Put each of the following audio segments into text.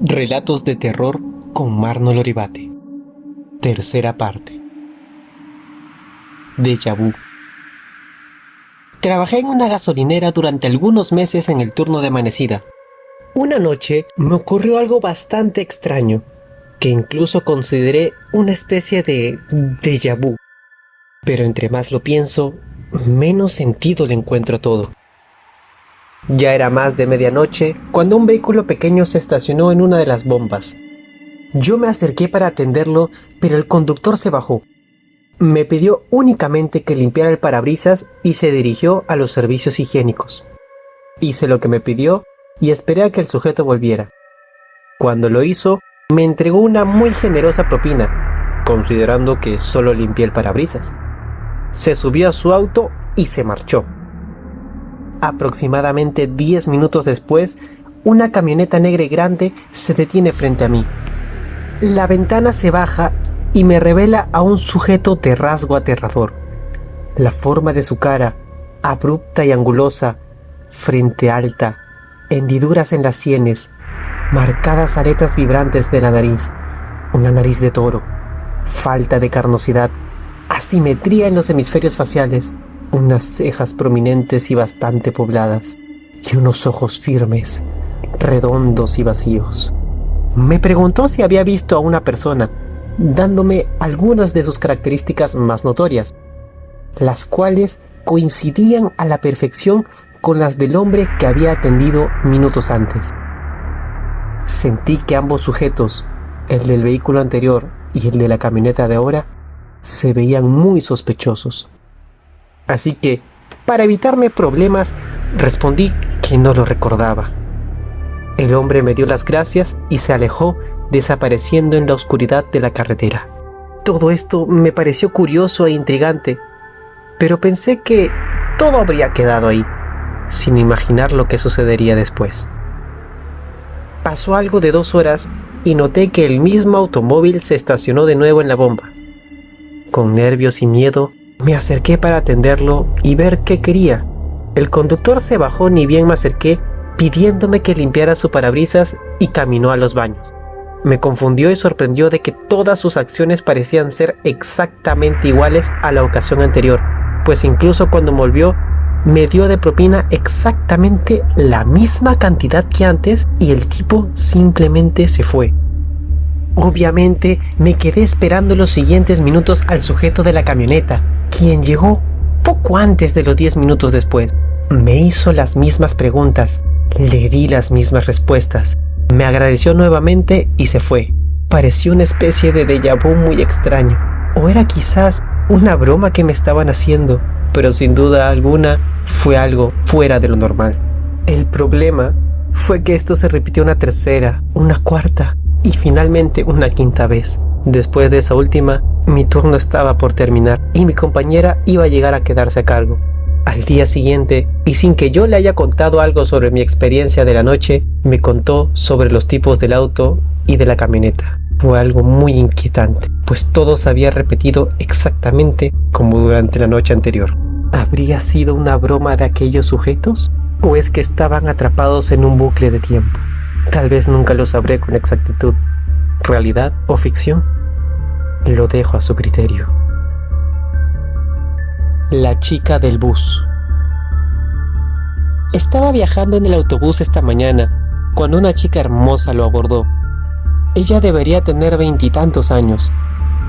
Relatos de terror con Marno Loribate. Tercera parte. Déjà vu. Trabajé en una gasolinera durante algunos meses en el turno de amanecida. Una noche me ocurrió algo bastante extraño, que incluso consideré una especie de déjà vu. Pero entre más lo pienso, menos sentido le encuentro a todo. Ya era más de medianoche cuando un vehículo pequeño se estacionó en una de las bombas. Yo me acerqué para atenderlo, pero el conductor se bajó. Me pidió únicamente que limpiara el parabrisas y se dirigió a los servicios higiénicos. Hice lo que me pidió y esperé a que el sujeto volviera. Cuando lo hizo, me entregó una muy generosa propina, considerando que solo limpié el parabrisas. Se subió a su auto y se marchó. Aproximadamente 10 minutos después, una camioneta negra y grande se detiene frente a mí. La ventana se baja y me revela a un sujeto de rasgo aterrador. La forma de su cara, abrupta y angulosa, frente alta, hendiduras en las sienes, marcadas aletas vibrantes de la nariz, una nariz de toro, falta de carnosidad, asimetría en los hemisferios faciales, unas cejas prominentes y bastante pobladas, y unos ojos firmes, redondos y vacíos. Me preguntó si había visto a una persona, dándome algunas de sus características más notorias, las cuales coincidían a la perfección con las del hombre que había atendido minutos antes. Sentí que ambos sujetos, el del vehículo anterior y el de la camioneta de ahora, se veían muy sospechosos. Así que, para evitarme problemas, respondí que no lo recordaba. El hombre me dio las gracias y se alejó, desapareciendo en la oscuridad de la carretera. Todo esto me pareció curioso e intrigante, pero pensé que todo habría quedado ahí, sin imaginar lo que sucedería después. Pasó algo de 2 horas y noté que el mismo automóvil se estacionó de nuevo en la bomba. Con nervios y miedo, me acerqué para atenderlo y ver qué quería. El conductor se bajó ni bien me acerqué, pidiéndome que limpiara su parabrisas y caminó a los baños. Me confundió y sorprendió de que todas sus acciones parecían ser exactamente iguales a la ocasión anterior, pues incluso cuando volvió, me dio de propina exactamente la misma cantidad que antes y el tipo simplemente se fue. Obviamente me quedé esperando los siguientes minutos al sujeto de la camioneta, quien llegó poco antes de los 10 minutos después. Me hizo las mismas preguntas, le di las mismas respuestas, me agradeció nuevamente y se fue. Pareció una especie de déjà vu muy extraño, o era quizás una broma que me estaban haciendo, pero sin duda alguna fue algo fuera de lo normal. El problema fue que esto se repitió una tercera, una cuarta y finalmente una quinta vez. Después de esa última, mi turno estaba por terminar y mi compañera iba a llegar a quedarse a cargo. Al día siguiente, y sin que yo le haya contado algo sobre mi experiencia de la noche, me contó sobre los tipos del auto y de la camioneta. Fue algo muy inquietante, pues todo se había repetido exactamente como durante la noche anterior. ¿Habría sido una broma de aquellos sujetos? ¿O es que estaban atrapados en un bucle de tiempo? Tal vez nunca lo sabré con exactitud. ¿Realidad o ficción? Lo dejo a su criterio. La chica del bus. Estaba viajando en el autobús esta mañana, cuando una chica hermosa lo abordó. Ella debería tener 20 y tantos años.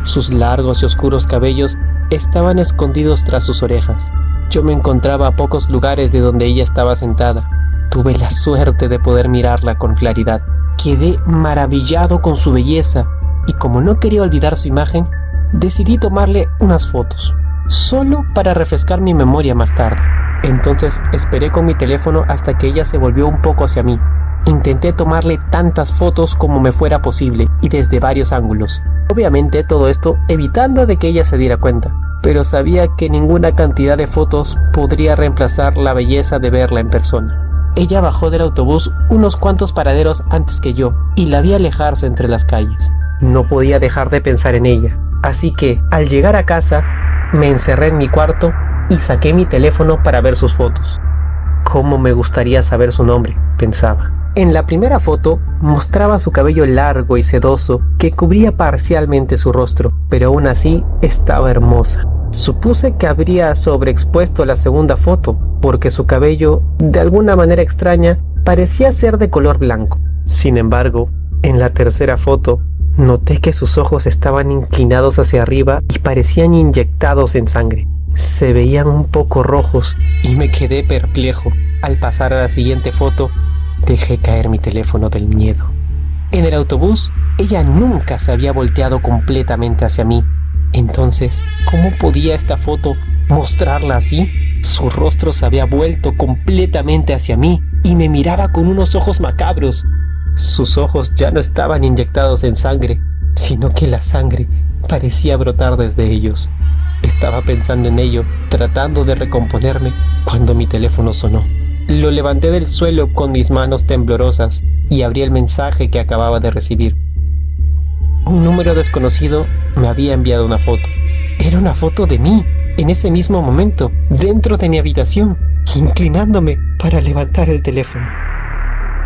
Sus largos y oscuros cabellos estaban escondidos tras sus orejas. Yo me encontraba a pocos lugares de donde ella estaba sentada. Tuve la suerte de poder mirarla con claridad. Quedé maravillado con su belleza y como no quería olvidar su imagen, decidí tomarle unas fotos, solo para refrescar mi memoria más tarde. Entonces esperé con mi teléfono hasta que ella se volvió un poco hacia mí. Intenté tomarle tantas fotos como me fuera posible y desde varios ángulos. Obviamente todo esto evitando de que ella se diera cuenta, pero sabía que ninguna cantidad de fotos podría reemplazar la belleza de verla en persona. Ella bajó del autobús unos cuantos paraderos antes que yo y la vi alejarse entre las calles. No podía dejar de pensar en ella, así que al llegar a casa me encerré en mi cuarto y saqué mi teléfono para ver sus fotos. Cómo me gustaría saber su nombre, pensaba. En la primera foto mostraba su cabello largo y sedoso que cubría parcialmente su rostro, pero aún así estaba hermosa. Supuse que habría sobreexpuesto la segunda foto, porque su cabello, de alguna manera extraña, parecía ser de color blanco. Sin embargo, en la tercera foto, noté que sus ojos estaban inclinados hacia arriba y parecían inyectados en sangre. Se veían un poco rojos y me quedé perplejo. Al pasar a la siguiente foto, dejé caer mi teléfono del miedo. En el autobús, ella nunca se había volteado completamente hacia mí. Entonces, ¿cómo podía esta foto mostrarla así? Su rostro se había vuelto completamente hacia mí y me miraba con unos ojos macabros. Sus ojos ya no estaban inyectados en sangre, sino que la sangre parecía brotar desde ellos. Estaba pensando en ello, tratando de recomponerme, cuando mi teléfono sonó. Lo levanté del suelo con mis manos temblorosas y abrí el mensaje que acababa de recibir. Un número desconocido me había enviado una foto. Era una foto de mí, en ese mismo momento, dentro de mi habitación, inclinándome para levantar el teléfono.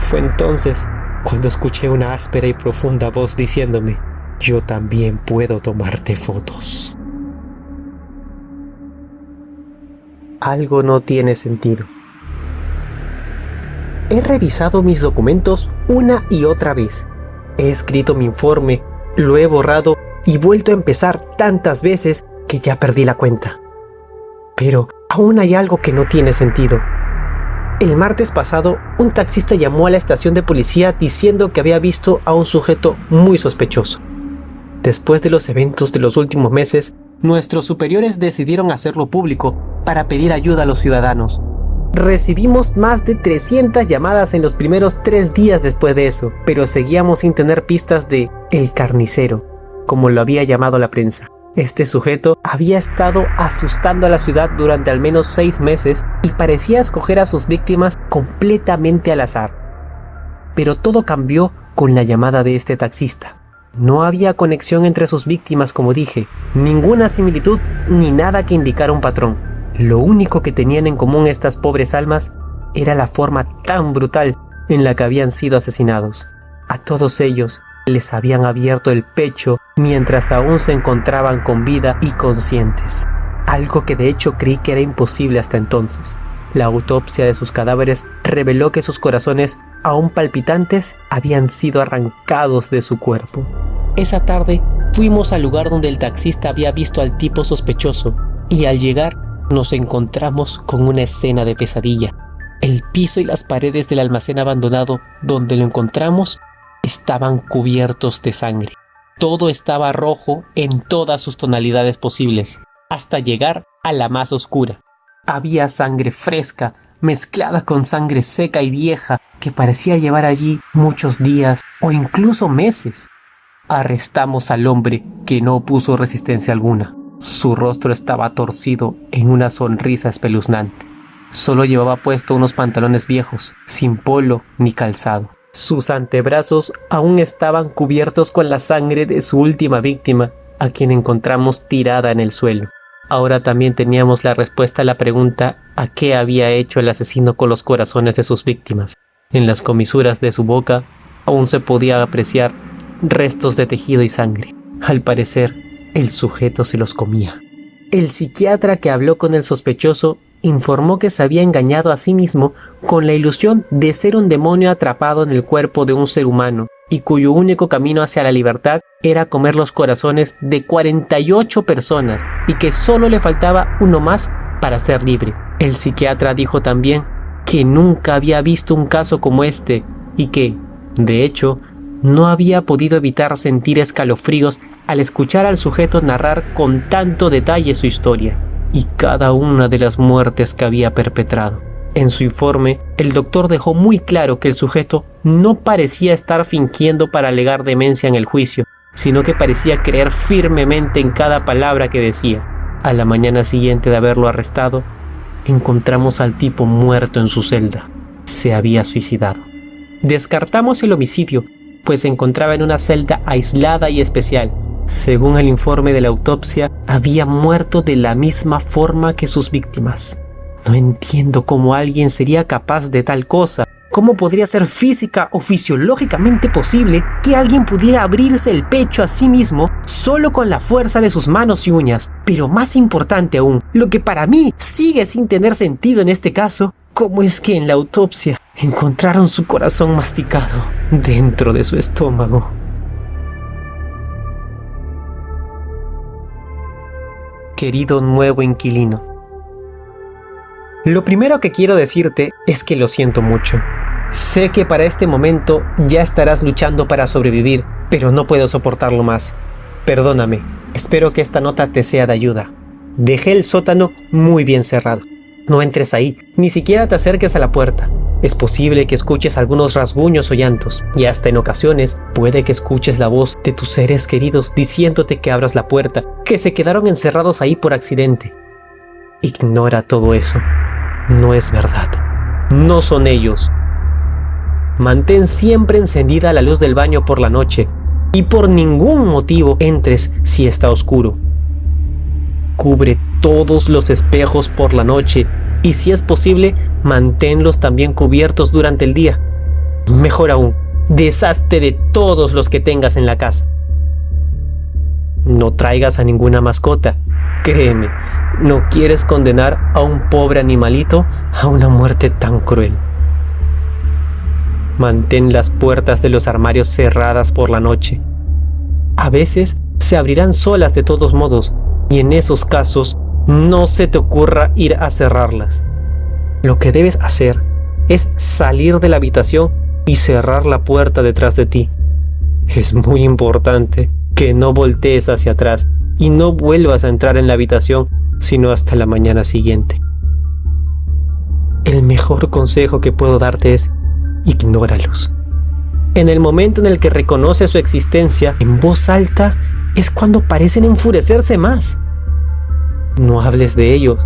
Fue entonces cuando escuché una áspera y profunda voz diciéndome: yo también puedo tomarte fotos. Algo no tiene sentido. He revisado mis documentos una y otra vez. He escrito mi informe, lo he borrado y vuelto a empezar tantas veces que ya perdí la cuenta. Pero aún hay algo que no tiene sentido. El martes pasado, un taxista llamó a la estación de policía diciendo que había visto a un sujeto muy sospechoso. Después de los eventos de los últimos meses, nuestros superiores decidieron hacerlo público para pedir ayuda a los ciudadanos. Recibimos más de 300 llamadas en los primeros 3 días después de eso, pero seguíamos sin tener pistas de El Carnicero, como lo había llamado la prensa. Este sujeto había estado asustando a la ciudad durante al menos 6 meses y parecía escoger a sus víctimas completamente al azar. Pero todo cambió con la llamada de este taxista. No había conexión entre sus víctimas, como dije, ninguna similitud ni nada que indicara un patrón. Lo único que tenían en común estas pobres almas era la forma tan brutal en la que habían sido asesinados. A todos ellos les habían abierto el pecho mientras aún se encontraban con vida y conscientes. Algo que de hecho creí que era imposible hasta entonces. La autopsia de sus cadáveres reveló que sus corazones, aún palpitantes, habían sido arrancados de su cuerpo. Esa tarde fuimos al lugar donde el taxista había visto al tipo sospechoso y al llegar nos encontramos con una escena de pesadilla. El piso y las paredes del almacén abandonado donde lo encontramos estaban cubiertos de sangre. Todo estaba rojo en todas sus tonalidades posibles, hasta llegar a la más oscura. Había sangre fresca mezclada con sangre seca y vieja que parecía llevar allí muchos días o incluso meses. Arrestamos al hombre, que no opuso resistencia alguna. Su rostro estaba torcido en una sonrisa espeluznante. Solo llevaba puesto unos pantalones viejos, sin polo ni calzado. Sus antebrazos aún estaban cubiertos con la sangre de su última víctima, a quien encontramos tirada en el suelo. Ahora también teníamos la respuesta a la pregunta a qué había hecho el asesino con los corazones de sus víctimas. En las comisuras de su boca aún se podía apreciar restos de tejido y sangre. Al parecer, el sujeto se los comía. El psiquiatra que habló con el sospechoso informó que se había engañado a sí mismo con la ilusión de ser un demonio atrapado en el cuerpo de un ser humano y cuyo único camino hacia la libertad era comer los corazones de 48 personas y que solo le faltaba uno más para ser libre. El psiquiatra dijo también que nunca había visto un caso como este y que, de hecho, no había podido evitar sentir escalofríos al escuchar al sujeto narrar con tanto detalle su historia y cada una de las muertes que había perpetrado. En su informe, el doctor dejó muy claro que el sujeto no parecía estar fingiendo para alegar demencia en el juicio, sino que parecía creer firmemente en cada palabra que decía. A la mañana siguiente de haberlo arrestado, encontramos al tipo muerto en su celda. Se había suicidado. Descartamos el homicidio, pues se encontraba en una celda aislada y especial. Según el informe de la autopsia, había muerto de la misma forma que sus víctimas. No entiendo cómo alguien sería capaz de tal cosa. ¿Cómo podría ser física o fisiológicamente posible que alguien pudiera abrirse el pecho a sí mismo solo con la fuerza de sus manos y uñas? Pero más importante aún, lo que para mí sigue sin tener sentido en este caso, ¿cómo es que en la autopsia encontraron su corazón masticado dentro de su estómago? Querido nuevo inquilino, lo primero que quiero decirte es que lo siento mucho. Sé que para este momento ya estarás luchando para sobrevivir, pero no puedo soportarlo más. Perdóname, espero que esta nota te sea de ayuda. Dejé el sótano muy bien cerrado. No entres ahí, ni siquiera te acerques a la puerta. Es posible que escuches algunos rasguños o llantos, y hasta en ocasiones puede que escuches la voz de tus seres queridos diciéndote que abras la puerta, que se quedaron encerrados ahí por accidente. Ignora todo eso. No es verdad. No son ellos. Mantén siempre encendida la luz del baño por la noche y por ningún motivo entres si está oscuro. Cubre todos los espejos por la noche y si es posible, manténlos también cubiertos durante el día. Mejor aún, deshazte de todos los que tengas en la casa. No traigas a ninguna mascota. Créeme, no quieres condenar a un pobre animalito a una muerte tan cruel. Mantén las puertas de los armarios cerradas por la noche. A veces se abrirán solas de todos modos, y en esos casos no se te ocurra ir a cerrarlas. Lo que debes hacer es salir de la habitación y cerrar la puerta detrás de ti. Es muy importante que no voltees hacia atrás y no vuelvas a entrar en la habitación sino hasta la mañana siguiente. El mejor consejo que puedo darte es: ignóralos. En el momento en el que reconoces su existencia en voz alta es cuando parecen enfurecerse más. No hables de ellos,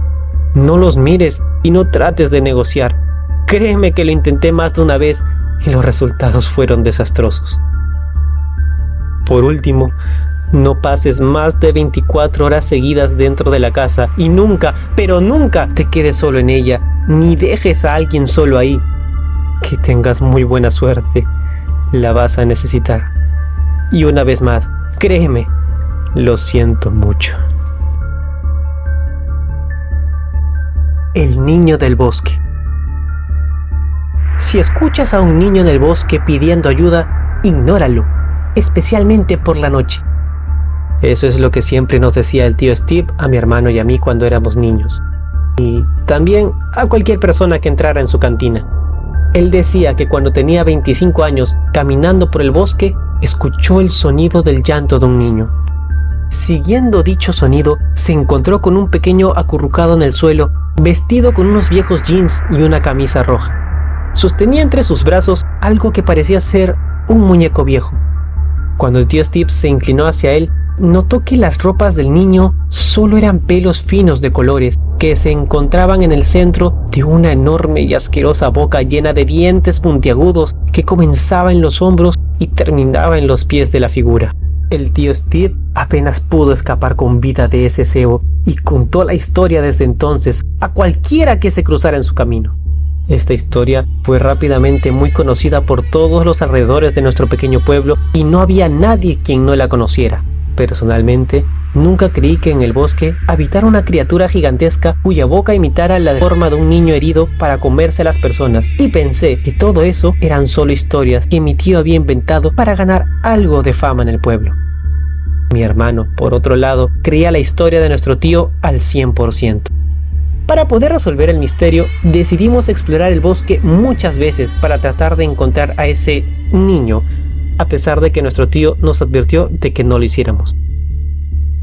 no los mires y no trates de negociar. Créeme que lo intenté más de una vez y los resultados fueron desastrosos. Por último, no pases más de 24 horas seguidas dentro de la casa y nunca, pero nunca te quedes solo en ella, ni dejes a alguien solo ahí. Que tengas muy buena suerte, la vas a necesitar. Y una vez más, créeme, lo siento mucho. El niño del bosque. Si escuchas a un niño en el bosque pidiendo ayuda, ignóralo, especialmente por la noche. Eso es lo que siempre nos decía el tío Steve a mi hermano y a mí cuando éramos niños. Y también a cualquier persona que entrara en su cantina. Él decía que cuando tenía 25 años, caminando por el bosque, escuchó el sonido del llanto de un niño. Siguiendo dicho sonido, se encontró con un pequeño acurrucado en el suelo, vestido con unos viejos jeans y una camisa roja. Sostenía entre sus brazos algo que parecía ser un muñeco viejo. Cuando el tío Steve se inclinó hacia él, notó que las ropas del niño solo eran pelos finos de colores que se encontraban en el centro de una enorme y asquerosa boca llena de dientes puntiagudos que comenzaba en los hombros y terminaba en los pies de la figura. El tío Steve apenas pudo escapar con vida de ese cebo y contó la historia desde entonces a cualquiera que se cruzara en su camino. Esta historia fue rápidamente muy conocida por todos los alrededores de nuestro pequeño pueblo y no había nadie quien no la conociera. Personalmente, nunca creí que en el bosque habitara una criatura gigantesca cuya boca imitara la forma de un niño herido para comerse a las personas, y pensé que todo eso eran solo historias que mi tío había inventado para ganar algo de fama en el pueblo. Mi hermano, por otro lado, creía la historia de nuestro tío al 100%. Para poder resolver el misterio, decidimos explorar el bosque muchas veces para tratar de encontrar a ese niño, a pesar de que nuestro tío nos advirtió de que no lo hiciéramos.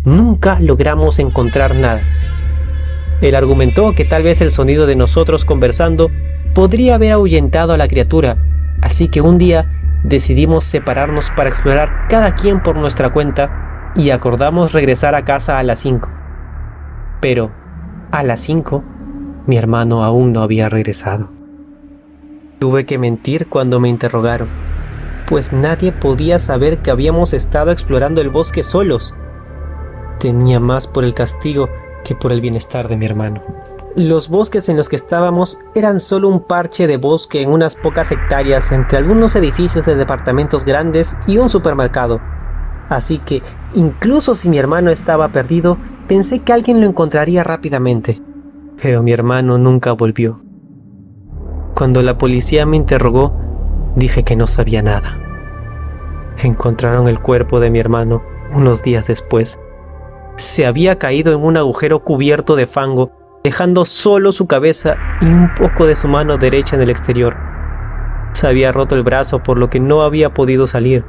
Nunca logramos encontrar nada. Él argumentó que tal vez el sonido de nosotros conversando podría haber ahuyentado a la criatura, así que un día decidimos separarnos para explorar cada quien por nuestra cuenta y acordamos regresar a casa a las 5. Pero a las 5, mi hermano aún no había regresado. Tuve que mentir cuando me interrogaron, pues nadie podía saber que habíamos estado explorando el bosque solos. Temía más por el castigo que por el bienestar de mi hermano. Los bosques en los que estábamos eran solo un parche de bosque en unas pocas hectáreas entre algunos edificios de departamentos grandes y un supermercado. Así que, incluso si mi hermano estaba perdido, pensé que alguien lo encontraría rápidamente. Pero mi hermano nunca volvió. Cuando la policía me interrogó, dije que no sabía nada. Encontraron el cuerpo de mi hermano unos días después. Se había caído en un agujero cubierto de fango, dejando solo su cabeza y un poco de su mano derecha en el exterior. Se había roto el brazo, por lo que no había podido salir.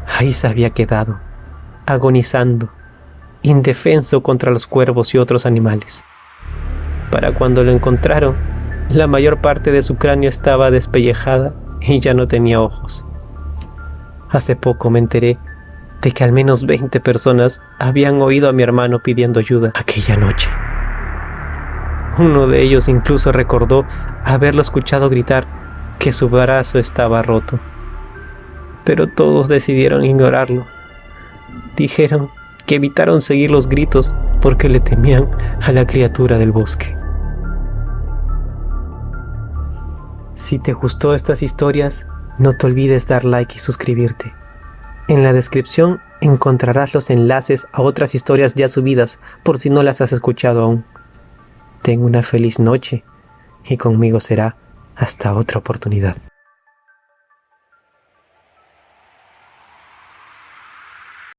Ahí se había quedado, agonizando, indefenso contra los cuervos y otros animales. Para cuando lo encontraron, la mayor parte de su cráneo estaba despellejada y ya no tenía ojos. Hace poco me enteré de que al menos 20 personas habían oído a mi hermano pidiendo ayuda aquella noche. Uno de ellos incluso recordó haberlo escuchado gritar que su brazo estaba roto. Pero todos decidieron ignorarlo. Dijeron que evitaron seguir los gritos porque le temían a la criatura del bosque. Si te gustó estas historias, no te olvides dar like y suscribirte. En la descripción encontrarás los enlaces a otras historias ya subidas por si no las has escuchado aún. Ten una feliz noche y conmigo será hasta otra oportunidad.